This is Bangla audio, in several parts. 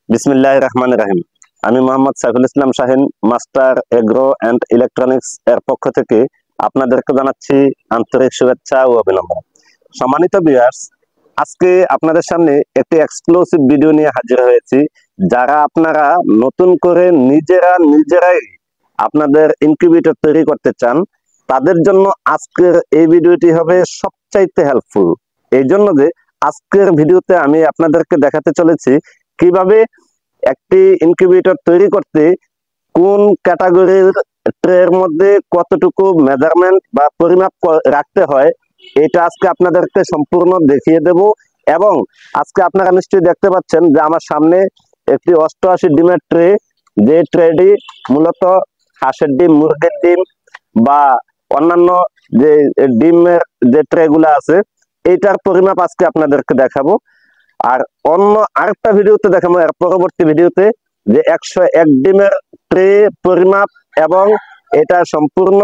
বিসমিল্লাহির রহমানির রহিম। আমি Mohammad Saiful Islam Shahin, master agro and electronics এর পক্ষ থেকে আপনাদেরকে জানাচ্ছি আন্তরিক শুভেচ্ছা ও অভিনন্দন। সম্মানিত ভিউয়ার্স, আজকে আপনাদের সামনে একটি এক্সক্লুসিভ ভিডিও নিয়ে হাজির হয়েছি। যারা আপনারা নতুন করে নিজেরাই আপনাদের ইনকিউবেটর তৈরি করতে চান, তাদের জন্য আজকের এই ভিডিওটি হবে সবচাইতে হেল্পফুল। এই জন্য যে আজকের ভিডিওতে আমি আপনাদেরকে দেখাতে চলেছি কিভাবে একটি ইনকিউবেটর তৈরি করতে কোন ক্যাটাগরির ট্রের মধ্যে কতটুকু মেজারমেন্ট বা পরিমাপ রাখতে হয়, এটা আজকে আপনাদেরকে সম্পূর্ণ দেখিয়ে দেব। এবং আজকে আপনারা নিশ্চয়ই দেখতে পাচ্ছেন যে আমার সামনে একটি 88 ডিমের ট্রে, যে ট্রেটি মূলত হাঁসের ডিম, মুরগির ডিম বা অন্যান্য যে ডিমের যে ট্রেগুলো আছে, এইটার পরিমাপ আজকে আপনাদেরকে দেখাবো। আর অন্য আরেকটা ভিডিওতে দেখাবো, এর পরবর্তী ভিডিওতে, যে 101 ডিমের ট্রে পরিমাপ এবং এটা সম্পূর্ণ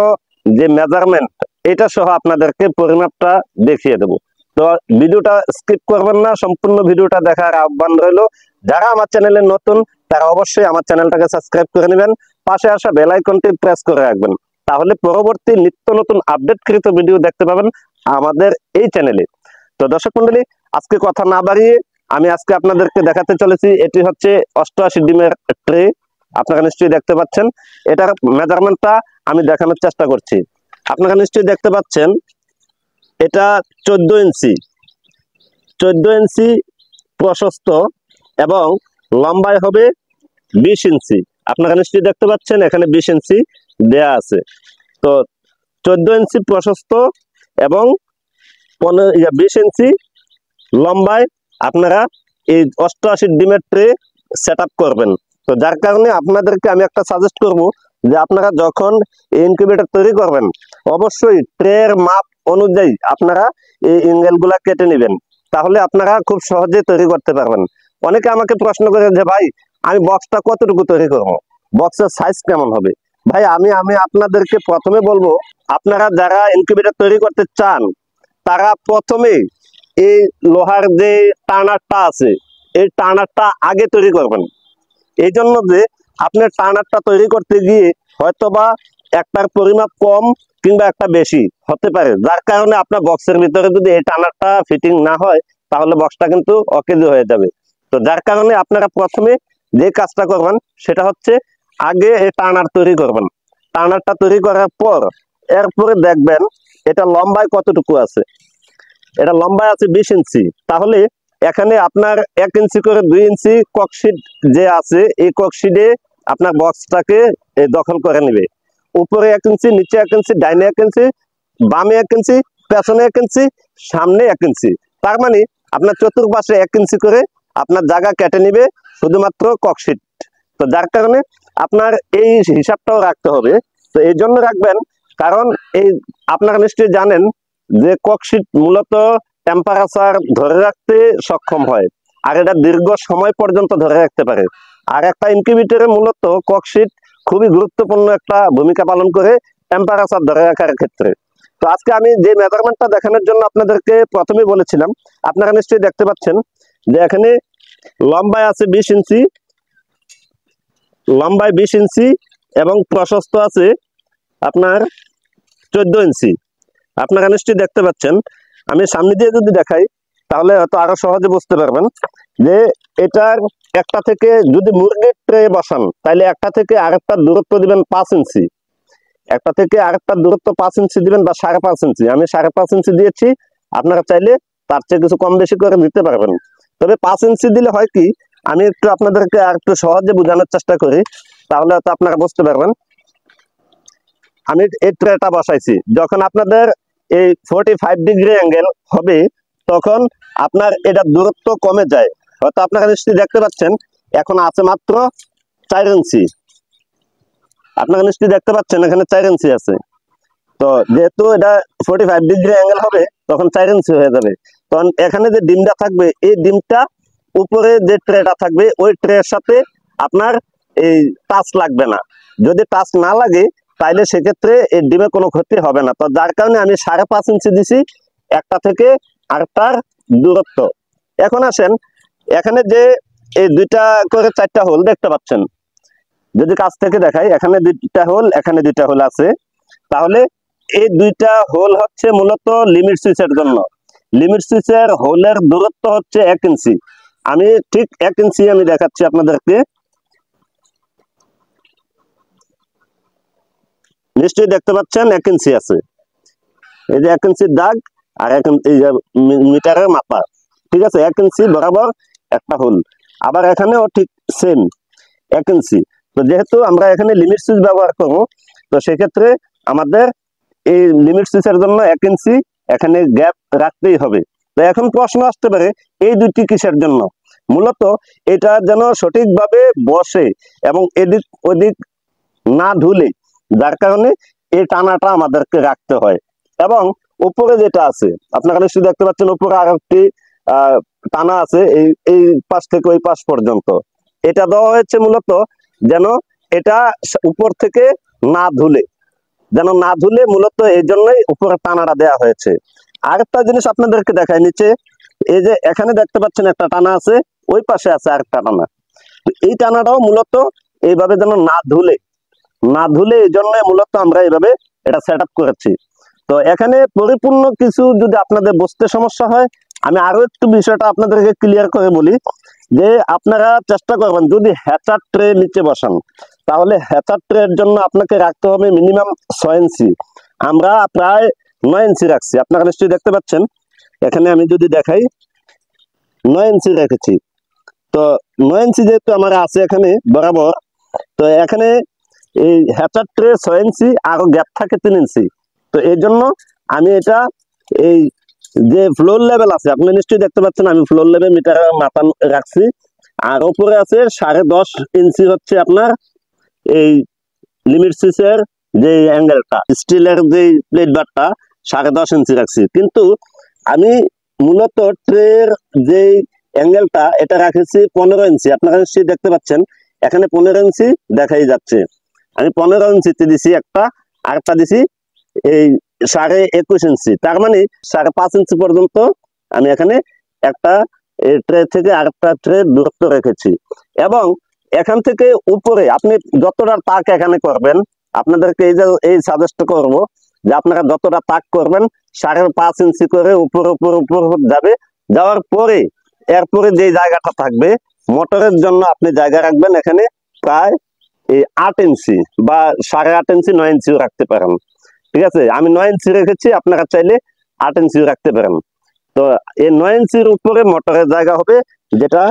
যে মেজারমেন্ট, এটা সহ আপনাদেরকে পরিমাপটা দেখিয়ে দেব। তো ভিডিওটা স্কিপ করবেন না, সম্পূর্ণ ভিডিওটা দেখার আহ্বান রইল। যারা আমার চ্যানেলে নতুন, তারা অবশ্যই আমার চ্যানেলটাকে সাবস্ক্রাইব করে নেবেন, পাশে আসা বেল আইকনটি প্রেস করে রাখবেন, তাহলে পরবর্তী নিত্য নতুন আপডেটকৃত ভিডিও দেখতে পাবেন আমাদের এই চ্যানেলে। তো দর্শক মন্ডলী, আজকে কথা না বাড়িয়ে আমি আজকে আপনাদেরকে দেখাতে চলেছি, এটি হচ্ছে 88 ডিমের ট্রে। আপনারা নিশ্চয়ই দেখতে পাচ্ছেন, এটার মেজারমেন্টটা আমি দেখানোর চেষ্টা করছি। আপনারা নিশ্চয়ই দেখতে পাচ্ছেন এটা 14 ইঞ্চি প্রশস্ত এবং লম্বায় হবে 20 ইঞ্চি। আপনারা নিশ্চয়ই দেখতে পাচ্ছেন এখানে 20 ইঞ্চি দেয়া আছে। তো 14 ইঞ্চি প্রশস্ত এবং 20 ইঞ্চি লম্বায় আপনারা এই 88 ডিমের ট্রে সেট আপ করবেন। তো যার কারণে আপনাদেরকে আমি একটা সাজেস্ট করব যে আপনারা যখন ইনকিউবেটর তৈরি করবেন, অবশ্যই ট্রের মাপ অনুযায়ী আপনারা এই এঙ্গেলগুলা কেটে নেবেন, তাহলে আপনারা খুব সহজে তৈরি করতে পারবেন। অনেকে আমাকে প্রশ্ন করে যে ভাই, আমি বক্সটা কতটুকু তৈরি করবো, বক্সের সাইজ কেমন হবে? ভাই, আমি আপনাদেরকে প্রথমে বলবো, আপনারা যারা ইনকিউবেটর তৈরি করতে চান, তারা প্রথমে এই লোহার যে টার্নারটা আছে, এই টার্নারটা আগে তৈরি করবেন। এই জন্য যে আপনার টার্নারটা তৈরি করতে গিয়ে হয়তোবা একটার পরিমাপ কম কিংবা একটা বেশি হতে পারে, যার কারণে আপনার বক্সের ভিতরে যদি এই টার্নারটা ফিটিং না হয়, তাহলে বক্সটা কিন্তু অকেজো হয়ে যাবে। তো যার কারণে আপনারা প্রথমে যে কাজটা করবেন সেটা হচ্ছে আগে এই টার্নার তৈরি করবেন। টার্নারটা তৈরি করার পর এরপরে দেখবেন এটা লম্বায় কতটুকু আছে। এটা লম্বায় আছে 20 ইঞ্চি। তাহলে এখানে আপনার 1 ইঞ্চি করে 2 ইঞ্চি ককশিট যে আছে, এই ককশিটে আপনার বক্সটাকে দখল করে নেবে। উপরে 1 ইঞ্চি, নিচে 1 ইঞ্চি, ডাইনে 1 ইঞ্চি, বামে 1 ইঞ্চি, পেছনে 1 ইঞ্চি, সামনে 1 ইঞ্চি। তার মানে আপনার চতুর্পাশে 1 ইঞ্চি করে আপনার জায়গা কেটে নিবে শুধুমাত্র ককশিট। তো যার কারণে আপনার এই হিসাবটাও রাখতে হবে। তো এই জন্য রাখবেন, কারণ এই আপনারা নিশ্চয়ই জানেন যে ককশিট মূলত টেম্পারেচার ধরে রাখতে সক্ষম হয়, আর এটা দীর্ঘ সময় পর্যন্ত ধরে রাখতে পারে। আর একটা ইনকিউবেটরে মূলত ককশিট খুবই গুরুত্বপূর্ণ একটা ভূমিকা পালন করে টেম্পারেচার ধরে রাখার ক্ষেত্রে। তো আজকে আমি যে মেজারমেন্টটা দেখানোর জন্য আপনাদেরকে প্রথমেই বলেছিলাম, আপনারা নিশ্চয়ই দেখতে পাচ্ছেন যে এখানে লম্বায় আছে 20 ইঞ্চি, লম্বায় 20 ইঞ্চি এবং প্রশস্ত আছে আপনার 14 ইঞ্চি। আপনারা নিশ্চয়ই দেখতে পাচ্ছেন। আমি সামনে দিয়ে যদি দেখাই, তাহলে হয়তো আরো সহজে বুঝতে পারবেন যে এটার একটা থেকে যদি মুরগির ট্রে বসান, তাহলে একটা থেকে আরেকটা দূরত্ব দিবেন 5 ইঞ্চি, একটা থেকে আরেকটা দূরত্ব 5 ইঞ্চি দিবেন বা 5.5 ইঞ্চি। আমি 5.5 ইঞ্চি দিয়েছি, আপনারা চাইলে তার চেয়ে কিছু কম বেশি করে দিতে পারবেন। তবে 5 ইঞ্চি দিলে হয় কি, আমি একটু আপনাদেরকে আর একটু সহজে বোঝানোর চেষ্টা করি, তাহলে হয়তো আপনারা বুঝতে পারবেন। আমি এই ট্রেটা বসাইছি, যখন আপনাদের এই 45 ডিগ্রি অ্যাঙ্গেল হবে, তখন আপনার এটা দূরত্ব কমে যায়। হয়তো আপনারা নিশ্চয়ই দেখতে পাচ্ছেন এখন আছে মাত্র 4 ইঞ্চি। আপনারা নিশ্চয়ই দেখতে পাচ্ছেন এখানে 4 ইঞ্চি আছে। তো যেহেতু এটা 45 ডিগ্রি অ্যাঙ্গেল হবে, তখন 4 ইঞ্চি হয়ে যাবে। তখন এখানে যে ডিমটা থাকবে, এই ডিমটা উপরে যে ট্রেটা থাকবে, ওই ট্রের সাথে আপনার এই টাচ লাগবে না। যদি টাচ না লাগে, তাইলে সেক্ষেত্রে এই ডিমে কোনো ক্ষতি হবে না। তো যার কারণে আমি 5.5 ইঞ্চি দিছি একটা থেকে আরেকটার দূরত্ব। এখন আসেন, এখানে যে এই দুইটা করে 4টা হোল দেখতে পাচ্ছেন। যদি কাছ থেকে দেখাই, এখানে 2টা হোল, এখানে 2টা হোল আছে। তাহলে এই 2টা হোল হচ্ছে মূলত লিমিট সুইচের জন্য। লিমিট সুইচের হোলের দূরত্ব হচ্ছে 1 ইঞ্চি। আমি ঠিক 1 ইঞ্চি আমি দেখাচ্ছি আপনাদেরকে। নিশ্চয়ই দেখতে পাচ্ছেন 1 ইঞ্চি আছে। এই যে 1 ইঞ্চির দাগ, আর এই যে মিটারের মাপা, ঠিক আছে, 1 ইঞ্চি বরাবর একটা হোল। আবার এখানেও ঠিক সেম 1 ইঞ্চি। তো যেহেতু আমরা এখানে লিমিট সুইচ ব্যবহার করব, তো সেক্ষেত্রে আমাদের এই লিমিট সুইচের জন্য 1 ইঞ্চি এখানে গ্যাপ রাখতেই হবে। তো এখন প্রশ্ন আসতে পারে, এই দুটি কিসের জন্য? মূলত এটা যেন সঠিকভাবে বসে এবং এদিক ওদিক না ঢুলে, যার কারণে এই টানাটা আমাদেরকে রাখতে হয়। এবং উপরে যেটা আছে, আপনারা নিশ্চয়ই দেখতে পাচ্ছেন, উপরে আর একটি টানা আছে এই পাশ থেকে ওই পাশ পর্যন্ত। এটা দেওয়া হয়েছে মূলত যেন এটা উপর থেকে না ধুলে, মূলত এই জন্যই উপরে টানাটা দেওয়া হয়েছে। আরেকটা জিনিস আপনাদেরকে দেখায়, নিচে এই যে এখানে দেখতে পাচ্ছেন একটা টানা আছে, ওই পাশে আছে আরেকটা টানা। এই টানাটাও মূলত এইভাবে যেন না ধুলে এই জন্য মূলত আমরা এইভাবে এটা সেট আপ করেছি। তো এখানে পরিপূর্ণ কিছু যদি আপনাদের বুঝতে সমস্যা হয়, আমি আরো একটু বিষয়টা আপনাদেরকে ক্লিয়ার করে বলি, যে আপনারা চেষ্টা করবেন যদি হ্যাচার ট্রে নিচে বসান, তাহলে হ্যাচার ট্রের জন্য আপনাকে রাখতে হবে মিনিমাম 6 ইঞ্চি। আমরা প্রায় 9 ইঞ্চি রাখছি, আপনারা নিশ্চয়ই দেখতে পাচ্ছেন। এখানে আমি যদি দেখাই, 9 ইঞ্চি রেখেছি। তো 9 ইঞ্চি যেহেতু আমার আছে এখানে বরাবর, তো এখানে এই হ্যাচার ট্রে 6 ইঞ্চি, আরো গ্যাপ থাকে 3 ইঞ্চি। তো এই জন্য আমি এটা এই যে ফ্লোর লেভেল আছে, আপনি নিশ্চয়ই দেখতে পাচ্ছেন, আমি ফ্লোর লেভেল মিটার মাপা রাখছি। আর উপরে আছে 10.5 ইঞ্চি হচ্ছে আপনার এই লিমিট সুইচের যে অ্যাঙ্গেলটা, স্টিলের যে প্লেট বারটা 10.5 ইঞ্চি রাখছি। কিন্তু আমি মূলত ট্রের যে অ্যাঙ্গেলটা এটা রাখেছি 15 ইঞ্চি। আপনারা নিশ্চয়ই দেখতে পাচ্ছেন, এখানে 15 ইঞ্চি দেখাই যাচ্ছে। আমি 15 ইঞ্চিতে দিছি একটা, আরেকটা দিছি এই 21.5 ইঞ্চি। তার মানে 5.5 ইঞ্চি পর্যন্ত আমি এখানে একটা ট্রে থেকে আরেকটা ট্রে দূরত্ব রেখেছি। এবং এখান থেকে উপরে আপনি যতটা তাক এখানে করবেন, আপনাদেরকে এই সাজেস্ট করব যে আপনারা যতটা তাক করবেন 5.5 ইঞ্চি করে উপর উপর উপর যাবে। যাওয়ার পরে এরপরে যে জায়গাটা থাকবে মোটরের জন্য, আপনি জায়গা রাখবেন এখানে প্রায় এই 8 ইঞ্চি বা 8.5 ইঞ্চি, 9 ইঞ্চিও রাখতে পারেন। ঠিক আছে, আমি 9 ইঞ্চি রেখেছি, আপনারা চাইলে 8 ইঞ্চিও রাখতে পারেন। তো এই 9 ইঞ্চির উপরে মোটরের জায়গা হবে, যেটা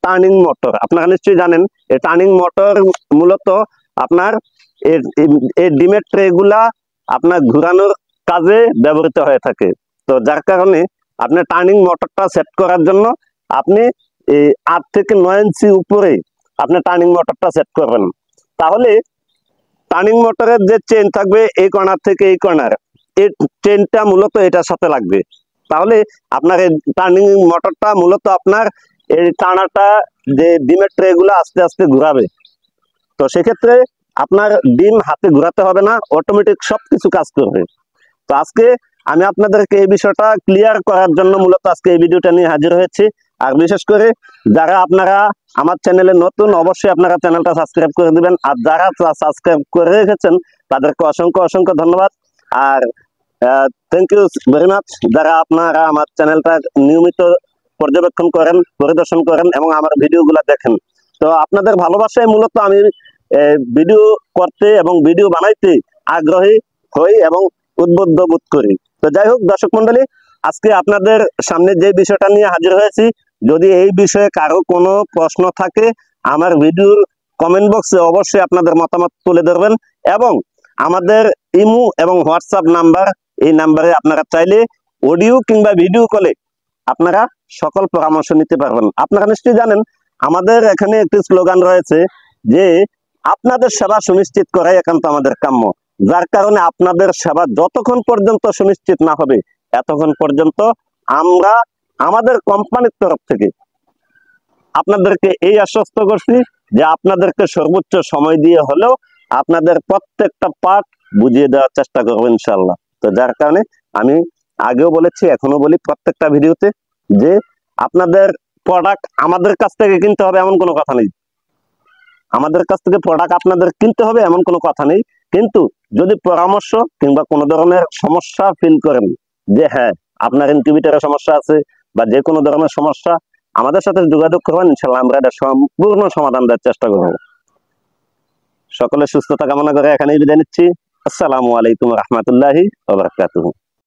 টার্নিং মোটর। আপনারা নিশ্চয়ই জানেন, এই টার্নিং মোটর মূলত আপনার এই ডিমের ট্রে গুলা আপনার ঘুরানোর কাজে ব্যবহৃত হয়ে থাকে। তো যার কারণে আপনি টার্নিং মোটরটা সেট করার জন্য আপনি এই 8 থেকে 9 ইঞ্চি উপরে আপনি টার্নিং মোটরটা সেট করবেন। তাহলে টার্নিং মোটরের যে চেন থাকবে এই কর্নার থেকে এই কর্নার, এই চেনটা মূলত এটার সাথে লাগবে। তাহলে আপনার এই টার্নিং মোটরটা মূলত আপনার এই টানাটা যে ডিমের ট্রে গুলো আস্তে আস্তে ঘুরাবে। তো সেক্ষেত্রে আপনার ডিম হাতে ঘুরাতে হবে না, অটোমেটিক সবকিছু কাজ করবে। তো আজকে আমি আপনাদেরকে এই বিষয়টা ক্লিয়ার করার জন্য মূলত আজকে এই ভিডিওটা নিয়ে হাজির হয়েছি। আর বিশেষ করে যারা আপনারা আমার চ্যানেলে নতুন, অবশ্যই আপনারা চ্যানেলটা সাবস্ক্রাইব করে দিবেন। আর যারা সাবস্ক্রাইব করে রেখেছেন তাদেরকে অসংখ্য অসংখ্য ধন্যবাদ। আর থ্যাংক ইউ ভেরি মাচ যারা আপনারা আমার চ্যানেলটা নিয়মিত পর্যবেক্ষণ করেন, পরিদর্শন করেন এবং আমার ভিডিওগুলো দেখেন। তো আপনাদের ভালোবাসায় মূলত আমি ভিডিও করতে এবং ভিডিও বানাইতে আগ্রহী হই এবং উদ্বুদ্ধ বোধ করি। তো যাই হোক দর্শক মন্ডলী, আজকে আপনাদের সামনে যে বিষয়টা নিয়ে হাজির হয়েছি, যদি এই বিষয়ে কারো কোনো প্রশ্ন থাকে আমার ভিডিওর কমেন্ট বক্সে অবশ্যই আপনাদের মতামত তুলে ধরবেন। এবং আমাদের ইমো এবং হোয়াটসঅ্যাপ নাম্বার, এই নাম্বারে আপনারা চাইলে অডিও কিংবা ভিডিও কলে আপনারা সকল পরামর্শ নিতে পারবেন। আপনারা নিশ্চয়ই জানেন আমাদের এখানে একটি স্লোগান রয়েছে যে আপনাদের সেবা সুনিশ্চিত করাই একান্ত আমাদের কাম্য। যার কারণে আপনাদের সেবা যতক্ষণ পর্যন্ত সুনিশ্চিত না হবে এতক্ষণ পর্যন্ত আমরা আমাদের কোম্পানির তরফ থেকে আপনাদেরকে এই আশ্বস্ত করছি যে আপনাদেরকে সর্বোচ্চ সময় দিয়ে হলেও আপনাদের প্রত্যেকটা পার্ট বুঝিয়ে দেওয়ার চেষ্টা করবো ইনশাল্লাহ। তো যার কারণে আমি আগেও বলেছি, এখনো বলি প্রত্যেকটা ভিডিওতে, যে আপনাদের প্রোডাক্ট আমাদের কাছ থেকে কিনতে হবে এমন কোনো কথা নেই, আমাদের কাছ থেকে প্রোডাক্ট আপনাদের কিনতে হবে এমন কোনো কথা নেই। কিন্তু যদি পরামর্শ কিংবা কোনো ধরনের সমস্যা ফিল করেন যে হ্যাঁ আপনার ইনকিউবেটরের সমস্যা আছে বা যে কোনো ধরনের সমস্যা, আমাদের সাথে যোগাযোগ করবেন, ইনশাল্লাহ আমরা এটা সম্পূর্ণ সমাধান দেওয়ার চেষ্টা করব। সকলের সুস্থতা কামনা করে এখানেই বিদায় নিচ্ছি। আসসালামু আলাইকুম রহমতুল্লাহি ওয়া বারাকাতুহু।